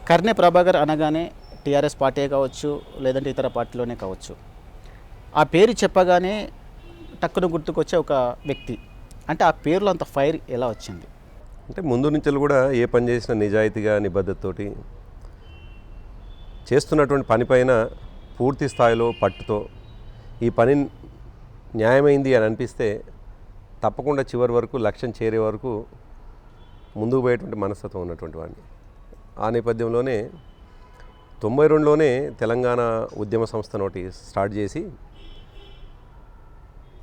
కర్నె ప్రభాకర్ అనగానే TRS party కావచ్చు, లేదంటే ఇతర పార్టీలోనే కావచ్చు, ఆ పేరు చెప్పగానే టక్కున గుర్తుకొచ్చే ఒక వ్యక్తి. అంటే ఆ పేరులో అంత ఫైర్ ఎలా వచ్చింది? అంటే ముందు నుంచి కూడా ఏ పని చేసినా నిజాయితీగా నిబద్ధతతోటి చేస్తున్నటువంటి పనిపైన పూర్తి స్థాయిలో పట్టుతో ఈ పని న్యాయమైంది అని అనిపిస్తే తప్పకుండా చివరి వరకు లక్ష్యం చేరే వరకు ముందుకు పోయేటువంటి మనస్తత్వం ఉన్నటువంటి వాడిని. ఆ నేపథ్యంలోనే 92లోనే తెలంగాణ ఉద్యమ సంస్థ ఒకటి స్టార్ట్ చేసి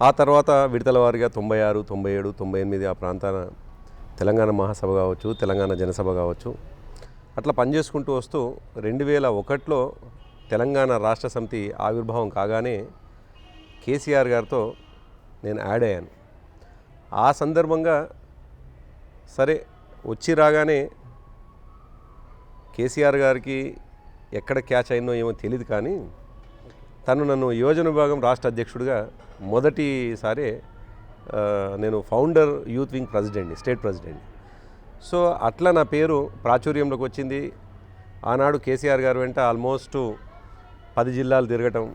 ఆ తర్వాత విడతల వారీగా 96, 97, 98 ఆ ప్రాంతాన తెలంగాణ మహాసభ కావచ్చు, తెలంగాణ జనసభ కావచ్చు, అట్లా పనిచేసుకుంటూ వస్తూ 2001లో తెలంగాణ రాష్ట్ర సమితి ఆవిర్భావం కాగానే కేసీఆర్ గారితో నేను యాడ్ అయ్యాను. ఆ సందర్భంగా సరే వచ్చి రాగానే కేసీఆర్ గారికి ఎక్కడ క్యాచ్ అయినో ఏమో తెలియదు, కానీ తను నన్ను యువజన విభాగం రాష్ట్ర అధ్యక్షుడిగా మొదటిసారి నేను ఫౌండర్ యూత్ వింగ్ ప్రెసిడెంట్ని, స్టేట్ ప్రెసిడెంట్ని. సో అట్లా నా పేరు ప్రాచుర్యంలోకి వచ్చింది. ఆనాడు కేసీఆర్ గారు వెంట ఆల్మోస్ట్ 10 జిల్లాలు తిరగటం.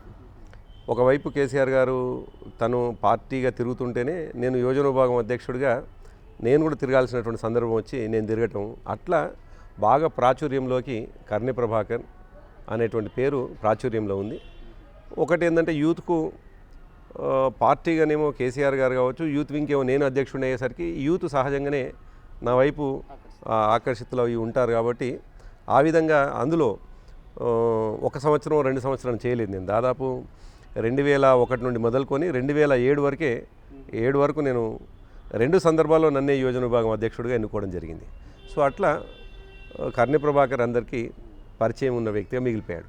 ఒకవైపు కేసీఆర్ గారు తను పార్టీగా తిరుగుతుంటేనే నేను యువజన విభాగం అధ్యక్షుడిగా నేను కూడా తిరగాల్సినటువంటి సందర్భం వచ్చి నేను తిరగటం. అట్లా బాగా ప్రాచుర్యంలోకి కర్నె ప్రభాకర్ అనేటువంటి పేరు ప్రాచుర్యంలో ఉంది. ఒకటి ఏంటంటే యూత్కు పార్టీగానేమో కేసీఆర్ గారు కావచ్చు, యూత్ వింగ్కేమో నేను అధ్యక్షుడిని అయ్యేసరికి యూత్ సహజంగానే నా వైపు ఆకర్షితులు అవి ఉంటారు. కాబట్టి ఆ విధంగా అందులో 1 సంవత్సరం 2 సంవత్సరాలు చేయలేదు. నేను దాదాపు 2001 నుండి మొదలుకొని 2007 వరకు నేను 2 సందర్భాల్లో నన్నే యువజన విభాగం అధ్యక్షుడిగా ఎన్నుకోవడం జరిగింది. సో అట్లా కర్నె ప్రభాకర్ అందరికీ పరిచయం ఉన్న వ్యక్తిగా మిగిలిపోయాడు.